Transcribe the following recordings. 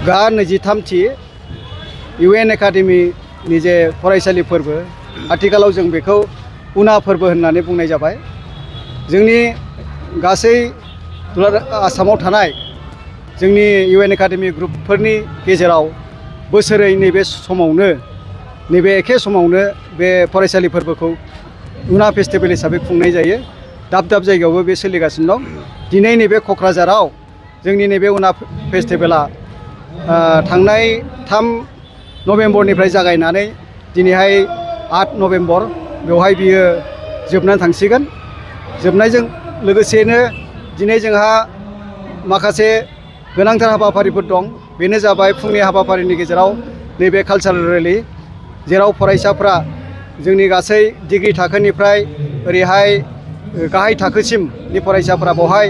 गा 23थि UN academy निजे फरायसालि फोरबो आथिखालाव जों बेखौ उना फोरबो होननानै बुंनाय जाबाय। जोंनि गासै आसामाव थानाय जोंनि UN एकाडेमी ग्रुपफोरनि गेजेराव बोसोरै नैबे समावनो नैबे एखे समावनो बे फरायसालि फोरबोखौ उना फेस्टिवल हिसाबै खुंनाय जायो। दाब दाब जायगायावबो बे सोलिगासिनो दं। दिनै नैबे क'क्राझाराव जोंनि नैबे उना फेस्टिवला थांनाय 3 नभेम्बरनिफ्राय जागायनानै दिनैहाय 8 नभेम्बर बेवहाय बियो जोबनानै थांसिगोन। जोबनायजों लोगोसेनो दिनै जोंहा माखासे गोनांथार हाबाफारिफोर दं। बेनो जाबाय फुंनि हाबाफारिनि गेजेराव नैबे कालचारेल रेली, जेराव फरायसाफ्रा जोंनि गासै डिग्री थाखोनिफ्राय ओरैहाय गाहाय थाखोसिमनि फरायसाफ्रा बेवहाय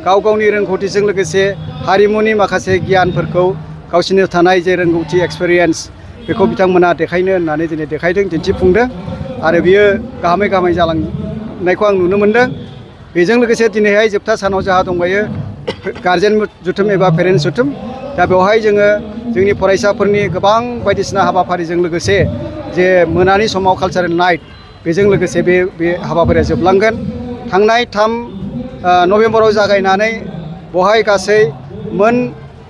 गाव गावनि रोंगौथिजों लोगोसे हारिमुनि माखासे गियानफोरखौ गावसिनि थानाय जे रोंगौथि एक्सपिरियेन्स बेखौ बिथांमोना देखायनो होननानै दिनै देखायदों, दिन्थिफुंदों आरो बियो गाहामै गाहामै जालांनायखौ आं नुनो मोनदों। बेजों लोगोसे दिनैहाय जोबथा सानाव जोंहा दंबायो गार्जेन जथुम एबा पेरेन्टस जथुम। दा बेवहाय जोङो जोंनि फरायसाफोरनि गोबां बायदिसिना हाबाफारिजों लोगोसे जे मोनानि समाव कालचारेल नाइट बेजों लोगोसे बे हाबाफारिया जोबलांगोन। थांनाय 3 नभेम्बराव जागायनानै बेवहाय गासै मोन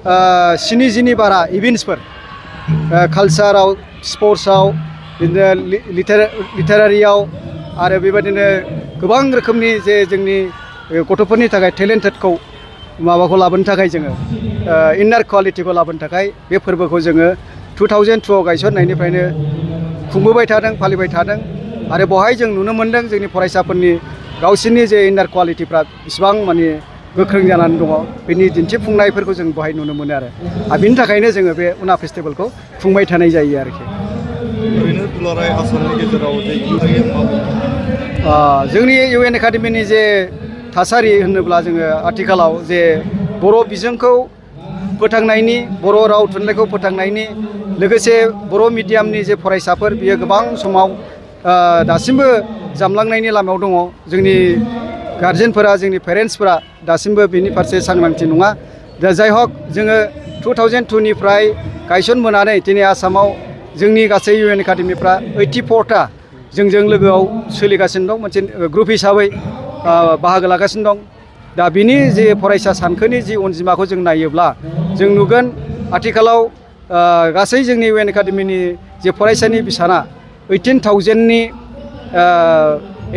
70नि बारा इभेन्ट्सफोर कालचाराव, स्पर्ट्सआव, बिदिनो लिटारारियाव आरो बेबायदिनो गोबां रोखोमनि जे जोंनि गथ'फोरनि थाखाय टेलेन्टेडखौ माबाखौ लाबोनो थाखाय जोङो इनार क्वालिटिखौ लाबोनो थाखाय बे फोरबोखौ जोङो 2002आव गायसननायनिफ्रायनो खुंबोबाय थादों, फालिबाय थादों आरो बेवहाय जों नुनो मोन्दों जोंनि फरायसाफोरनि गावसोरनि जे इनार क्वालिटिफ्रा बेसेबां माने गोख्रों जानानै दङ बेनि दिन्थिफुंनायफोरखौ जों बेवहाय नुनो मोनो आरो बिनि थाखायनो जोङो बे उना फेस्टिवलखौ खुंबाय थानाय जायो आरोखि। ओरैनो दुलाराय आसामनि गेजेराव जे जोंनि UN एकाडेमीनि जे थासारि होनोब्ला जोङो आथिखालाव जे बर' बिजोंखौ फोथांनायनि, बर' राव थुनलाइखौ फोथांनायनि लोगोसे बर' मिडियामनि जे फरायसाफोर बियो गोबां समाव दासिमबो जामलांनायनि लामायाव दङ। जोंनि गार्जेनफोरा, जोंनि पेरेन्टसफोरा दासिमबो बिनि फारसे सांग्रांथि नङा। दा जाय हक जोङो 2002निफ्राय गायसनबोनानै दिनै आसामाव जोंनि गासै UN एकाडेमीफ्रा 84टा जोंजों लोगोआव सोलिगासिनो दं, मोनसे ग्रुप हिसाबै बाहागो लागासिनो दं। दा बिनि जे फरायसा सानखोनि जि अनजिमाखौ जों नायोब्ला जों नुगोन आथिखालाव गासै जोंनि UN एकाडेमीनि जे फरायसानि बिसाना 18,000नि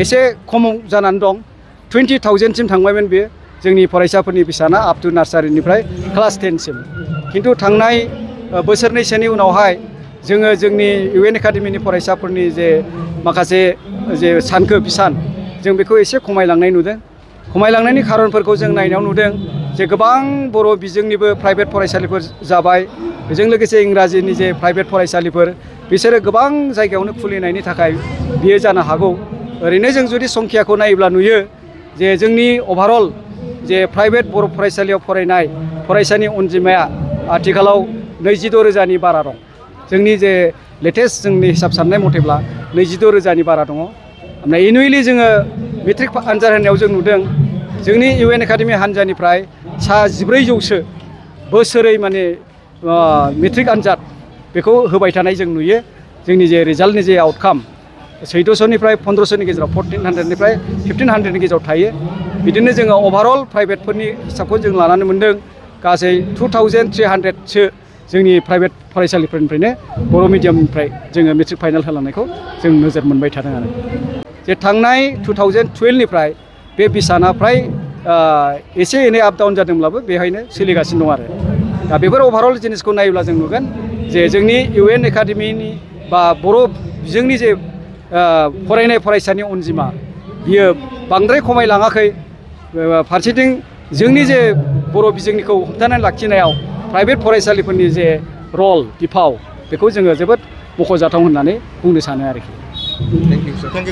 एसे खम जानानै दं। 20,000सिम थांबायमोन बेयो जोंनि फरायसाफोरनि बिसाना आप टु नार्सारिनिफ्राय क्लास 10सिम। खिन्थु थांनाय बोसोरनैसोनि उनावहाय जोङो जोंनि UN एकाडेमीनि फरायसाफोरनि जे माखासे जे सानखो बिसान जों बेखौ एसे खमायलांनाय नुदों। खमायलांनायनि खारनफोरखौ जों नायनायाव नुदों जे गोबां बर' बिजोंनिबो प्राइभेट फरायसालिफोर जाबाय। बेजों लोगोसे इंराजिनि जे प्राइभेट फरायसालिफोर बिसोरो गोबां जायगायावनो खुलिनायनि थाखाय बियो जानो हागौ। ओरैनो जों जुदि संख्याखौ नायोब्ला नुयो जे जोंनि अभारअल जे प्राइभेट बर' फरायसालियाव फरायनाय फरायसानि अनजिमाया आथिखालाव 22,000नि बारा दं। जोंनि जे लेटेस्ट जोंनि हिसाब साननाय मथेब्ला 22,000नि बारा दङ। ओमफ्राय एनुवेलि जोङो मेट्रिक आनजाद होनायाव जों नुदों जोंनि UN एकाडेमी हान्जानिफ्राय सा 1400सो बोसोरै माने मेट्रिक आनजाद बेखौ होबाय थानाय जों नुयो। जोंनि जे रिजाल्टनि जे आउटकाम 1400निफ्राय 1500नि गेजेराव 1400निफ्राय 1500नि गेजेराव थायो। बिदिनो जोङो अभारअल प्राइभेटफोरनि हिसाबखौ जों लानानै मोन्दों गासै 2300सो जोंनि प्राइभेट फरायसालिफोरनिफ्रायनो बर' मिडियामनिफ्राय जोङो मेट्रिक फाइनाल होलांनायखौ जों नोजोर मोनबाय थादों आरो जे थांनाय 2012निफ्राय बे बिसाना फ्राय एसे एनै आप डाउन जादोंब्लाबो बेहायनो सोलिगासिनो दं आरो दा बेफोर अभारअल जिनिसखौ नायोब्ला जों नुगोन जे जोंनि UN एकाडेमीनि बा बर' बिजोंनि जे फरायनाय फरायसानि अनजिमा बियो बांद्राय खमायलाङाखै। फारसेथिं जोंनि जे बर' बिजोंनिखौ हमथानानै लाखिनायाव प्राइभेट फरायसालिफोरनि जे रल बिफाव बेखौ जोङो जोबोद मख'जाथाव होननानै बुंनो सानो आरोखि। Thank you sir.